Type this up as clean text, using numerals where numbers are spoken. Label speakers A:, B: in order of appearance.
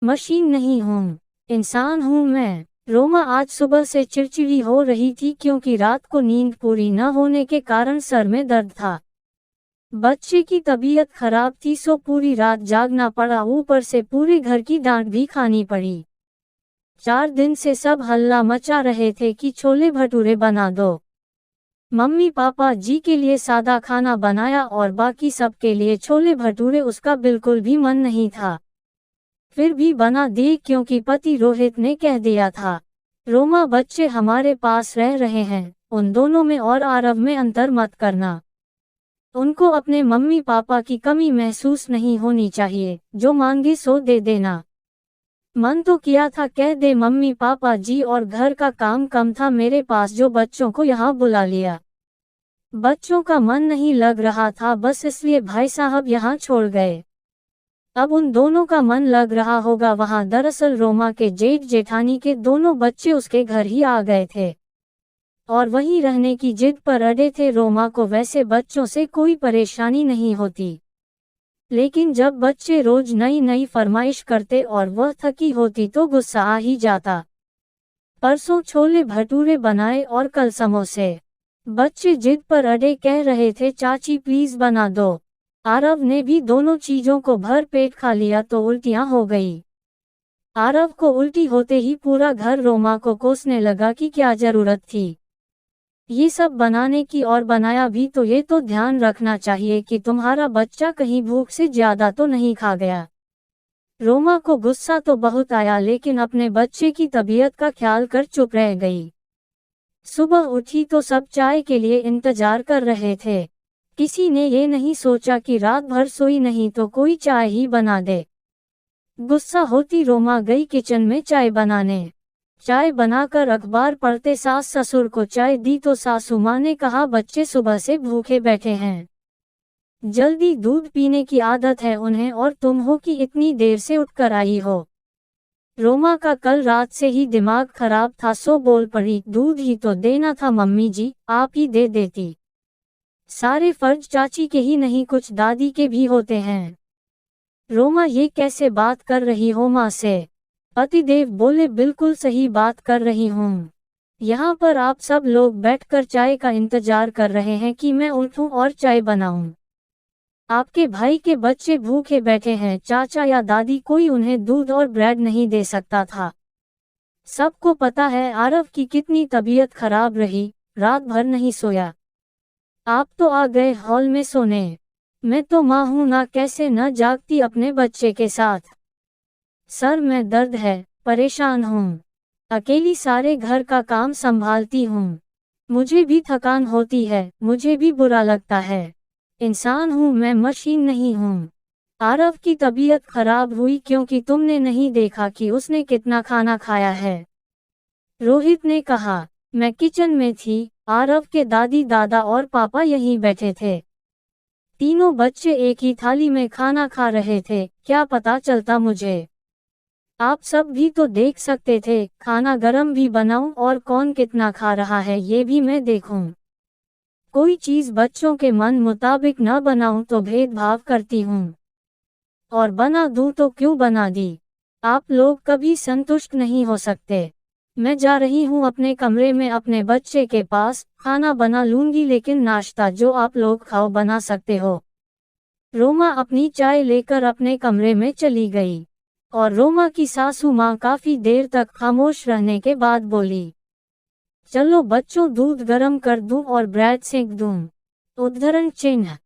A: Machine नहीं हूँ, इंसान हूँ मैं। रोमा आज सुबह से चिड़चिड़ी हो रही थी क्योंकि रात को नींद पूरी न होने के कारण सर में दर्द था। बच्चे की तबीयत खराब थी सो पूरी रात जागना पड़ा, ऊपर से पूरे घर की डांट भी खानी पड़ी। 4 दिन से सब हल्ला मचा रहे थे कि छोले भटूरे बना दो। मम्मी पापा जी के लिए सादा खाना बनाया और बाकी सब के लिए छोले भटूरे। उसका बिल्कुल भी मन नहीं था, फिर भी बना दिए क्योंकि पति रोहित ने कह दिया था। रोमा, बच्चे हमारे पास रह रहे हैं, उन दोनों में और आरव में अंतर मत करना। उनको अपने मम्मी पापा की कमी महसूस नहीं होनी चाहिए, जो मांगे सो दे देना। मन तो किया था कह दे मम्मी पापा जी, और घर का काम कम था मेरे पास जो बच्चों को यहाँ बुला लिया। बच्चों का मन नहीं लग रहा था, बस इसलिए भाई साहब यहाँ छोड़ गए। अब उन दोनों का मन लग रहा होगा वहाँ। दरअसल रोमा के जेठ जेठानी के दोनों बच्चे उसके घर ही आ गए थे और वहीं रहने की जिद पर अड़े थे। रोमा को वैसे बच्चों से कोई परेशानी नहीं होती, लेकिन जब बच्चे रोज नई नई फरमाइश करते और वह थकी होती तो गुस्सा आ ही जाता। परसों छोले भटूरे बनाए और कल समोसे। बच्चे जिद पर अड़े, कह रहे थे चाची प्लीज बना दो। आरव ने भी दोनों चीजों को भर पेट खा लिया तो उल्टियां हो गई। आरव को उल्टी होते ही पूरा घर रोमा को कोसने लगा कि क्या जरूरत थी ये सब बनाने की, और बनाया भी तो ये तो ध्यान रखना चाहिए कि तुम्हारा बच्चा कहीं भूख से ज्यादा तो नहीं खा गया। रोमा को गुस्सा तो बहुत आया, लेकिन अपने बच्चे की तबीयत का ख्याल कर चुप रह गई। सुबह उठी तो सब चाय के लिए इंतजार कर रहे थे। किसी ने ये नहीं सोचा कि रात भर सोई नहीं तो कोई चाय ही बना दे। गुस्सा होती रोमा गई किचन में चाय बनाने। चाय बनाकर अखबार पढ़ते सास ससुर को चाय दी तो सासू माँ ने कहा बच्चे सुबह से भूखे बैठे हैं, जल्दी दूध पीने की आदत है उन्हें, और तुम हो कि इतनी देर से उठकर आई हो। रोमा का कल रात से ही दिमाग खराब था सो बोल पड़ी, दूध ही तो देना था मम्मी जी, आप ही दे देती। सारे फर्ज चाची के ही नहीं कुछ दादी के भी होते हैं। रोमा, ये कैसे बात कर रही हो माँ से? पतिदेव बोले, बिल्कुल सही बात कर रही हूँ। यहाँ पर आप सब लोग बैठकर चाय का इंतजार कर रहे हैं कि मैं उठूं और चाय बनाऊं। आपके भाई के बच्चे भूखे बैठे हैं, चाचा या दादी कोई उन्हें दूध और ब्रेड नहीं दे सकता था। सबको पता है आरव की कितनी तबीयत खराब रही, रात भर नहीं सोया। आप तो आ गए हॉल में सोने, मैं तो माँ हूँ ना, कैसे न जागती अपने बच्चे के साथ। सर में दर्द है, परेशान हूँ, अकेली सारे घर का काम संभालती हूँ। मुझे भी थकान होती है, मुझे भी बुरा लगता है। इंसान हूँ मैं, मशीन नहीं हूँ। आरव की तबीयत खराब हुई क्योंकि तुमने नहीं देखा कि उसने कितना खाना खाया है। रोहित ने कहा। मैं किचन में थी, आरव के दादी दादा और पापा यहीं बैठे थे। तीनों बच्चे एक ही थाली में खाना खा रहे थे, क्या पता चलता मुझे? आप सब भी तो देख सकते थे, खाना गरम भी बनाऊं और कौन कितना खा रहा है ये भी मैं देखूं। कोई चीज बच्चों के मन मुताबिक न बनाऊं तो भेदभाव करती हूं, और बना दूं तो क्यों बना दी। आप लोग कभी संतुष्ट नहीं हो सकते। मैं जा रही हूँ अपने कमरे में अपने बच्चे के पास, खाना बना लूंगी लेकिन नाश्ता जो आप लोग खाओ बना सकते हो। रोमा अपनी चाय लेकर अपने कमरे में चली गई और रोमा की सासू माँ काफी देर तक खामोश रहने के बाद बोली, चलो बच्चों दूध गर्म कर दूं और ब्रेड सेंक दूं। उद्धरण चिन्ह।